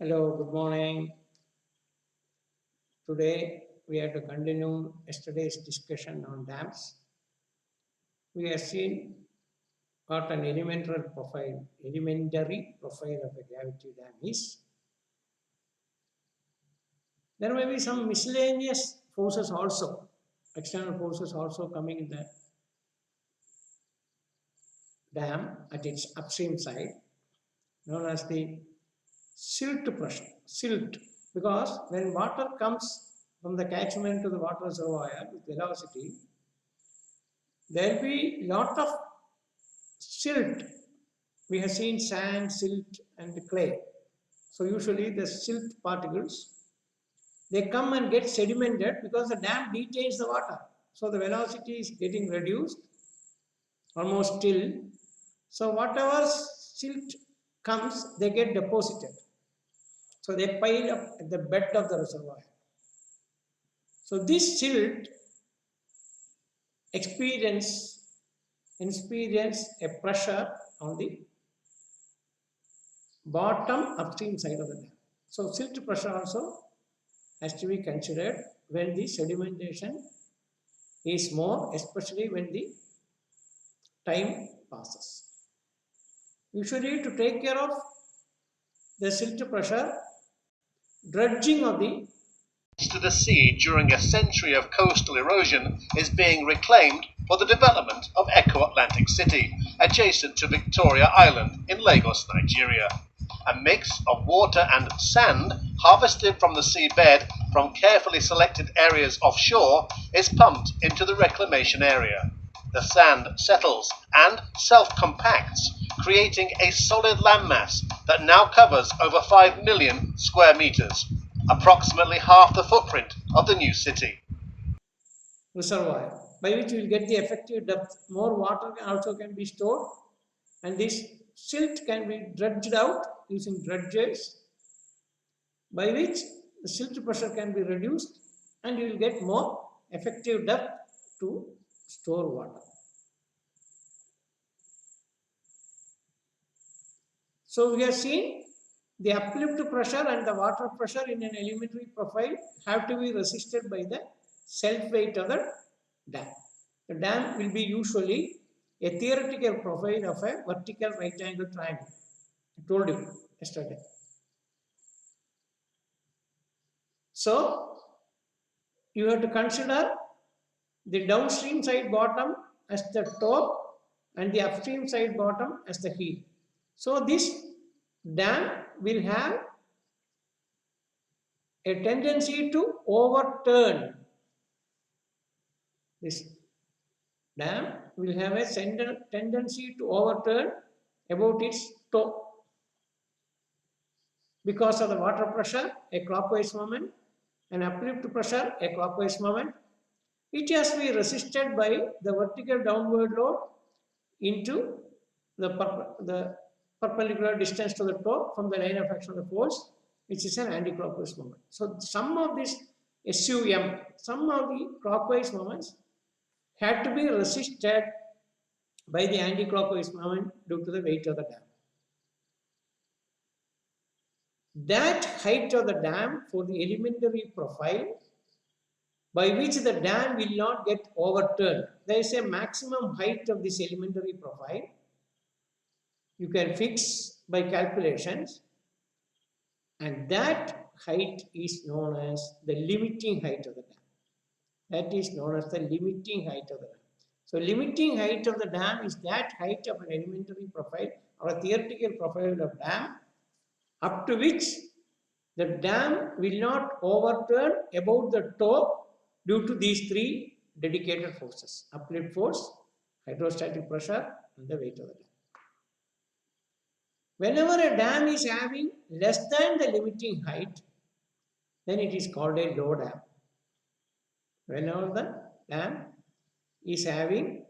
Hello, good morning. Today we are to continue yesterday's discussion on dams. We have seen what an elementary profile of a gravity dam is. There may be some miscellaneous forces also, external forces also coming in the dam at its upstream side, known as the silt pressure. Silt, because when water comes from the catchment to the water reservoir with velocity, there will be lot of silt. We have seen sand, silt, and clay. So usually the silt particles, they come and get sedimented because the dam detains the water. So the velocity is getting reduced, almost still. So whatever silt comes, they get deposited. So they pile up at the bed of the reservoir. So this silt experience a pressure on the bottom upstream side of the dam. So silt pressure also has to be considered when the sedimentation is more, especially when the time passes. Usually to take care of the silt pressure, dredging of the to the sea during a century of coastal erosion is being reclaimed for the development of Echo Atlantic City, adjacent to Victoria Island in Lagos, Nigeria. A mix of water and sand harvested from the seabed from carefully selected areas offshore is pumped into the reclamation area. The sand settles and self-compacts, creating a solid landmass that now covers over 5 million square meters, approximately half the footprint of the new city. reservoir, by which you will get the effective depth. More water also can be stored, and this silt can be dredged out using dredgers, by which the silt pressure can be reduced and you will get more effective depth to store water. So we have seen the uplift pressure and the water pressure in an elementary profile have to be resisted by the self weight of the dam. The dam will be usually a theoretical profile of a vertical right angle triangle. I told you yesterday. So you have to consider the downstream side bottom as the top and the upstream side bottom as the heel. So this dam will have a tendency to overturn. This dam will have a tendency to overturn about its top because of the water pressure, a clockwise moment, and uplift pressure, a clockwise moment. It has to be resisted by the vertical downward load into the perpendicular distance to the top from the line of action of the force, which is an anti-clockwise moment. So some of this SUM, some of the clockwise moments had to be resisted by the anti-clockwise moment due to the weight of the dam. That height of the dam for the elementary profile by which the dam will not get overturned. There is a maximum height of this elementary profile you can fix by calculations, and that height is known as the limiting height of the dam. That is known as the limiting height of the dam. So limiting height of the dam is that height of an elementary profile or a theoretical profile of dam up to which the dam will not overturn about the top due to these three dedicated forces: uplift force, hydrostatic pressure, and the weight of the dam. Whenever a dam is having less than the limiting height, then it is called a low dam. Whenever the dam is having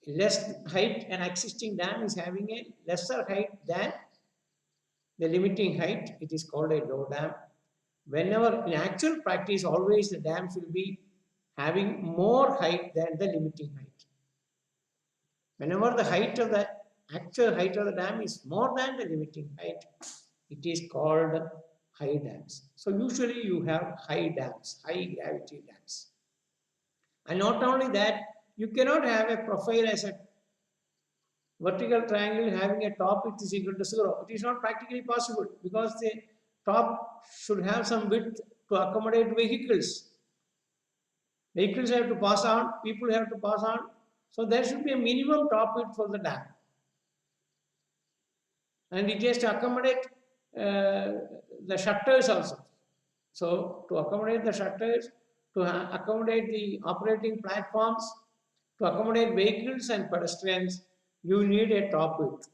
less height, an existing dam is having a lesser height than the limiting height, it is called a low dam. Whenever in actual practice, always the dams will be having more height than the limiting height. Whenever the height of the actual height of the dam is more than the limiting height, It is called high dams. So usually you have high dams, high gravity dams. And not only that, you cannot have a profile as a vertical triangle having a top width is equal to 0. It is not practically possible because the top should have some width to accommodate vehicles. Vehicles have to pass on, people have to pass on. So there should be a minimum top width for the dam. And it has to accommodate the shutters also. So to accommodate the shutters, to accommodate the operating platforms, to accommodate vehicles and pedestrians, you need a top width.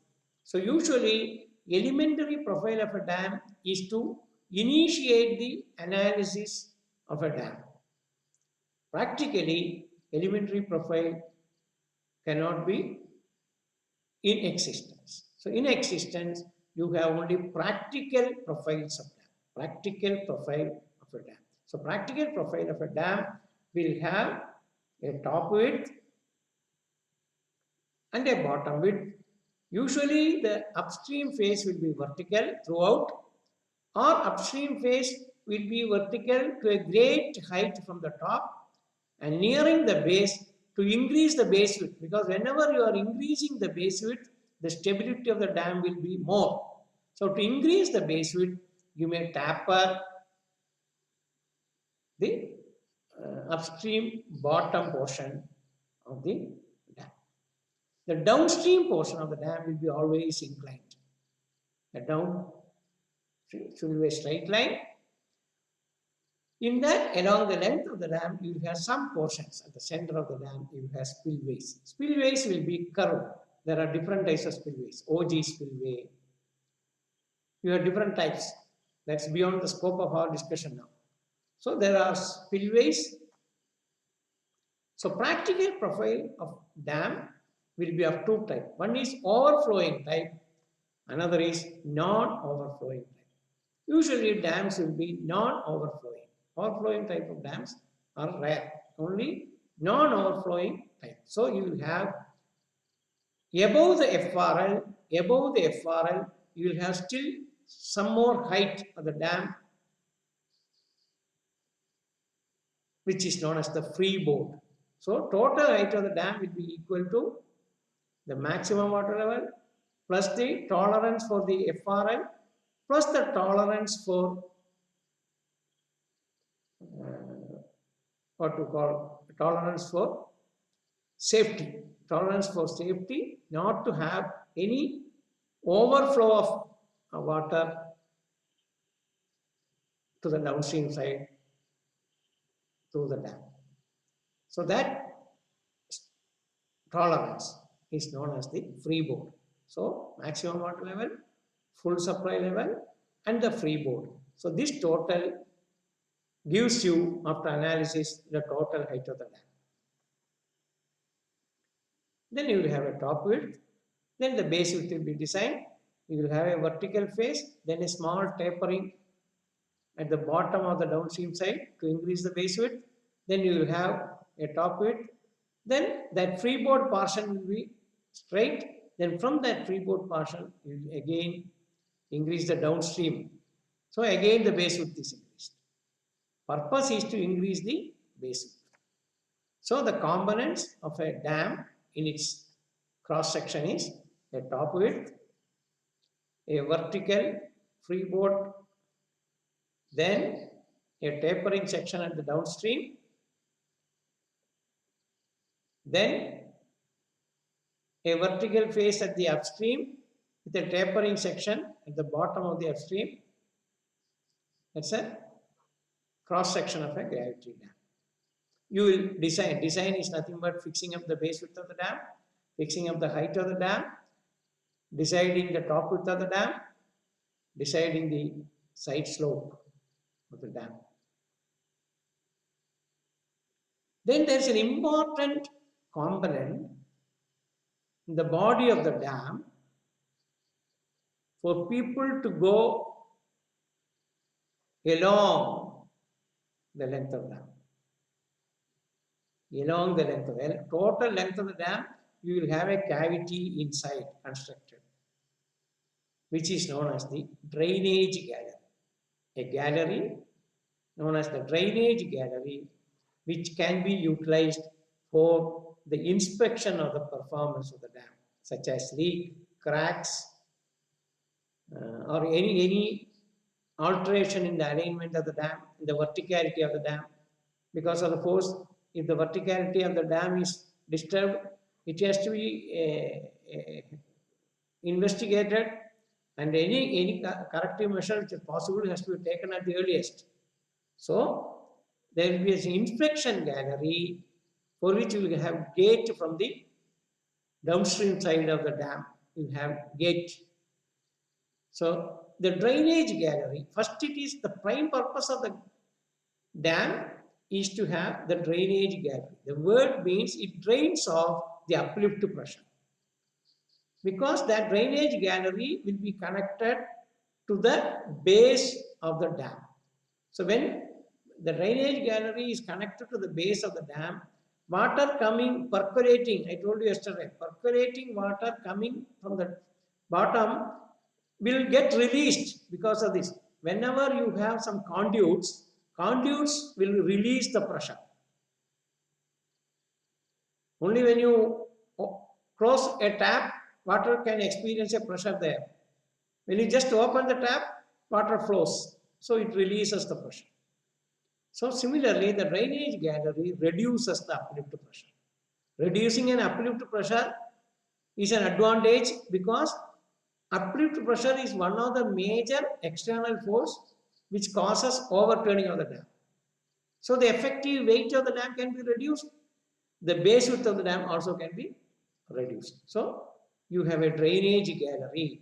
So usually, elementary profile of a dam is to initiate the analysis of a dam. Practically, elementary profile cannot be in existence. So in existence, you have only practical profiles of dam. Practical profile of a dam. So practical profile of a dam will have a top width and a bottom width. Usually the upstream face will be vertical throughout, or upstream face will be vertical to a great height from the top and nearing the base to increase the base width, because whenever you are increasing the base width, the stability of the dam will be more. So to increase the base width, you may taper the upstream bottom portion of the dam. The downstream portion of the dam will be always inclined. The down should be a straight line. In that, along the length of the dam, you will have some portions at the center of the dam, you will have spillways. Spillways will be curved. There are different types of spillways. OG spillway. You have different types. That's beyond the scope of our discussion now. So there are spillways. So practical profile of dam will be of two types. One is overflowing type, another is non-overflowing type. Usually dams will be non-overflowing. Overflowing type of dams are rare. Only non-overflowing type. So you will have above the FRL, you will have still some more height of the dam, which is known as the freeboard. So total height of the dam will be equal to the maximum water level plus the tolerance for the FRL plus the tolerance for what to call tolerance for safety. Tolerance for safety, not to have any overflow of water to the downstream side through the dam. So that tolerance is known as the freeboard. So maximum water level, full supply level, and the freeboard. So this total gives you, after analysis, the total height of the dam. Then you will have a top width, then the base width will be designed. You will have a vertical face, then a small tapering at the bottom of the downstream side to increase the base width. Then you will have a top width. Then that freeboard portion will be straight. Then from that freeboard portion, you will again increase the downstream. So again the base width is increased. Purpose is to increase the base width. So the components of a dam in its cross section is a top width, a vertical freeboard, then a tapering section at the downstream, then a vertical face at the upstream with a tapering section at the bottom of the upstream. That's a cross section of a gravity dam. You will design. Design is nothing but fixing up the base width of the dam, fixing up the height of the dam, deciding the top width of the dam, deciding the side slope of the dam. Then there is an important component in the body of the dam for people to go along the length of the dam. Along the length of the total length of the dam, you will have a cavity inside constructed. which is known as the drainage gallery. A gallery known as the drainage gallery, which can be utilized for the inspection of the performance of the dam, such as leak, cracks, or any alteration in the alignment of the dam, in the verticality of the dam. Because of the force, if the verticality of the dam is disturbed, it has to be investigated, and any corrective measure which is possible has to be taken at the earliest. So there will be an inspection gallery for which you will have gate from the downstream side of the dam. You have gate. So the drainage gallery, first it is the prime purpose of the dam is to have the drainage gallery. The word means it drains off the uplift pressure, because that drainage gallery will be connected to the base of the dam. So when the drainage gallery is connected to the base of the dam, water coming, percolating, I told you yesterday, percolating water coming from the bottom will get released because of this. Whenever you have some conduits will release the pressure. Only when you close a tap, water can experience a pressure there. When you just open the tap, water flows. So it releases the pressure. So similarly, the drainage gallery reduces the uplift pressure. Reducing an uplift pressure is an advantage because uplift pressure is one of the major external force which causes overturning of the dam. So the effective weight of the dam can be reduced. The base width of the dam also can be reduced. So you have a drainage gallery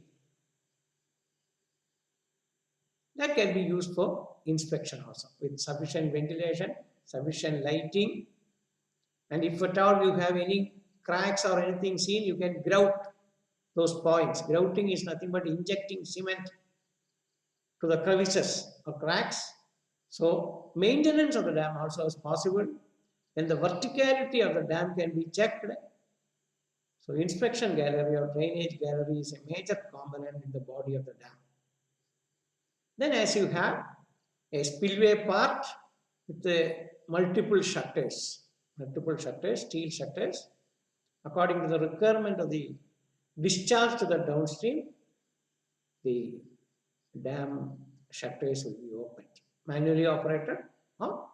that can be used for inspection also, with sufficient ventilation, sufficient lighting, and if at all you have any cracks or anything seen, you can grout those points. Grouting is nothing but injecting cement to the crevices or cracks. So maintenance of the dam also is possible. Then the verticality of the dam can be checked. So inspection gallery or drainage gallery is a major component in the body of the dam. Then as you have a spillway part with the multiple shutters, steel shutters, according to the requirement of the discharge to the downstream, the dam shutters will be opened, manually operated or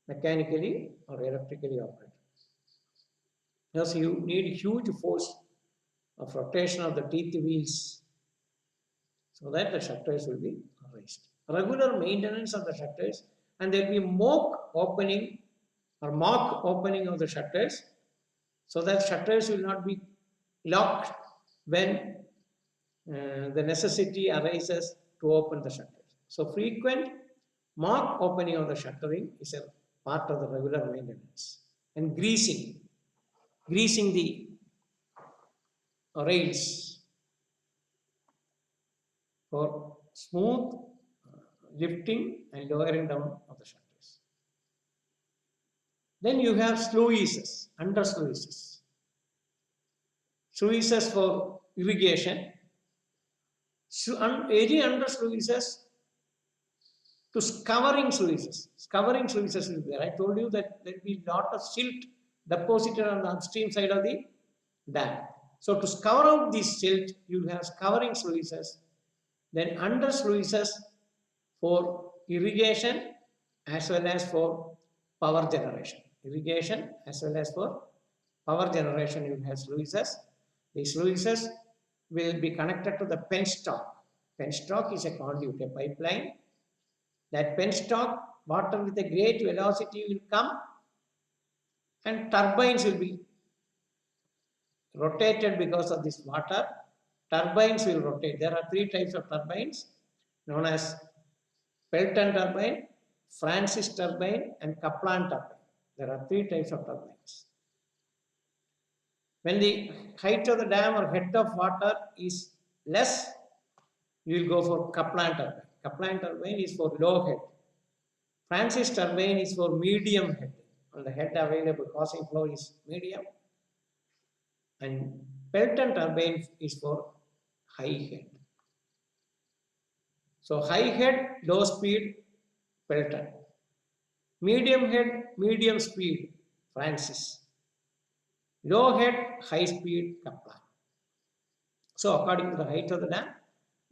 mechanically or electrically operated. Thus you need huge force of rotation of the teeth wheels so that the shutters will be raised. Regular maintenance of the shutters, and there will be mock opening of the shutters so that shutters will not be locked when the necessity arises to open the shutters. So frequent mock opening of the shuttering is a part of the regular maintenance. And greasing the rails for smooth lifting and lowering down of the shutters. Then you have sluices, under sluices. Sluices for irrigation. Any under sluices to scouring sluices. Scouring sluices is there. I told you that there will be a lot of silt deposited on the upstream side of the dam. So to scour out this silt, you have scouring sluices. Then under sluices for irrigation as well as for power generation. Irrigation as well as for power generation, you have sluices. These sluices will be connected to the penstock. Penstock is a conduit, a pipeline. That penstock, water with a great velocity will come and turbines will be rotated because of this water. Turbines will rotate. There are three types of turbines known as Pelton turbine, Francis turbine, and Kaplan turbine. There are three types of turbines. When the height of the dam or head of water is less, you will go for Kaplan turbine. Kaplan turbine is for low head. Francis turbine is for medium head. And the head available causing flow is medium. And Pelton turbine is for high head. So high head, low speed, Pelton. Medium head, medium speed, Francis. Low head, high speed, Kaplan. So according to the height of the dam,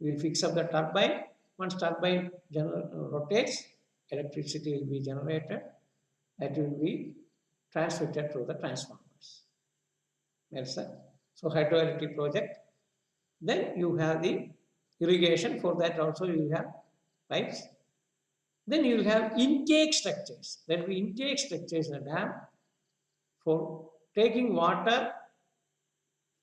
we will fix up the turbine. Once turbine rotates, electricity will be generated. That will be transmitted through the transformers. That's it. So hydroelectric project. Then you have the irrigation. For that also you have pipes. Then you will have intake structures. There will be intake structures in the dam for taking water,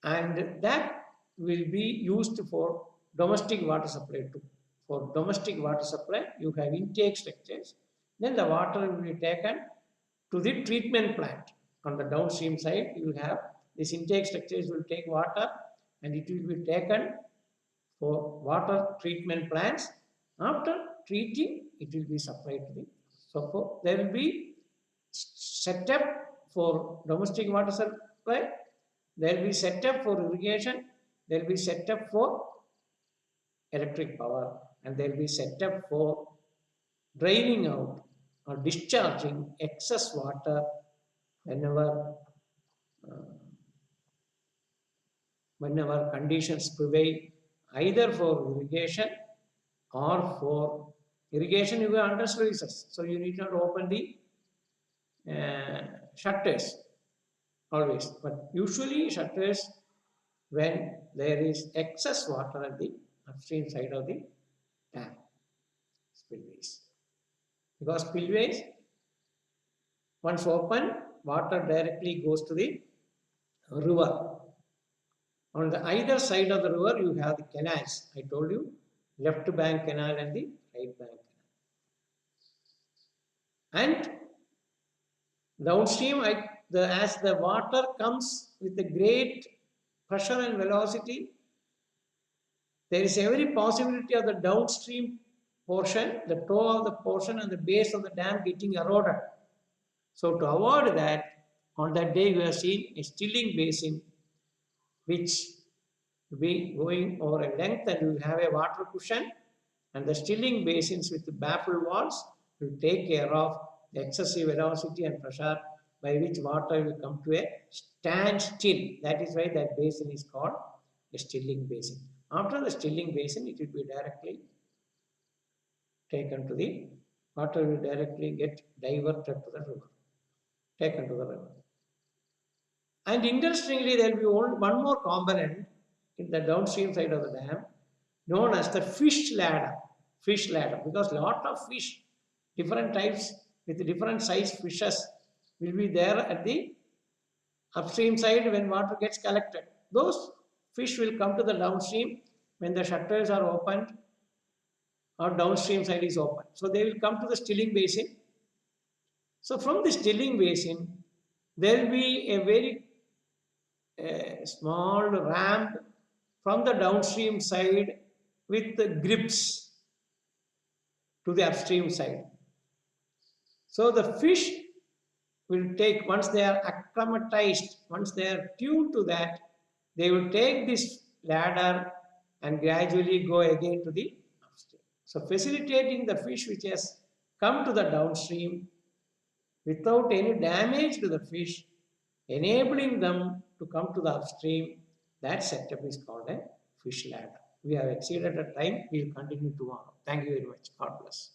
and that will be used for domestic water supply too. For domestic water supply, you have intake structures. Then the water will be taken to the treatment plant. On the downstream side, you will have these intake structures will take water and it will be taken for water treatment plants. After treating, it will be supplied to the. So there will be setup for domestic water supply. There will be setup for irrigation. There will be setup for electric power, and there will be setup for draining out or discharging excess water whenever conditions prevail, either for irrigation or for irrigation. You have under sluices, so you need not open the shutters always, but usually shutters when there is excess water at the upstream side of the dam spillways. Because spillways, once open, water directly goes to the river. On the either side of the river, you have the canals. I told you, left bank canal and the right bank canal. And downstream, as the water comes with a great pressure and velocity, there is every possibility of the downstream portion, the toe of the portion and the base of the dam getting eroded. So to avoid that, on that day we have seen a stilling basin which will be going over a length, and you will have a water cushion, and the stilling basins with the baffle walls will take care of the excessive velocity and pressure by which water will come to a standstill. That is why that basin is called a stilling basin. After the stilling basin, it will be directly taken to the water will directly get diverted to the river, taken to the river. And interestingly, there will be one more component in the downstream side of the dam known as the fish ladder. Fish ladder, because lot of fish, different types with different size fishes will be there at the upstream side when water gets collected. Those fish will come to the downstream when the shutters are opened or downstream side is open. So they will come to the stilling basin. So from the stilling basin, there will be a very small ramp from the downstream side with the grips to the upstream side. So the fish will take, once they are acclimatized, once they are tuned to that, they will take this ladder and gradually go again to the upstream. So facilitating the fish which has come to the downstream without any damage to the fish, enabling them to come to the upstream, that setup is called a fish ladder. We have exceeded the time. We will continue tomorrow. Thank you very much. God bless.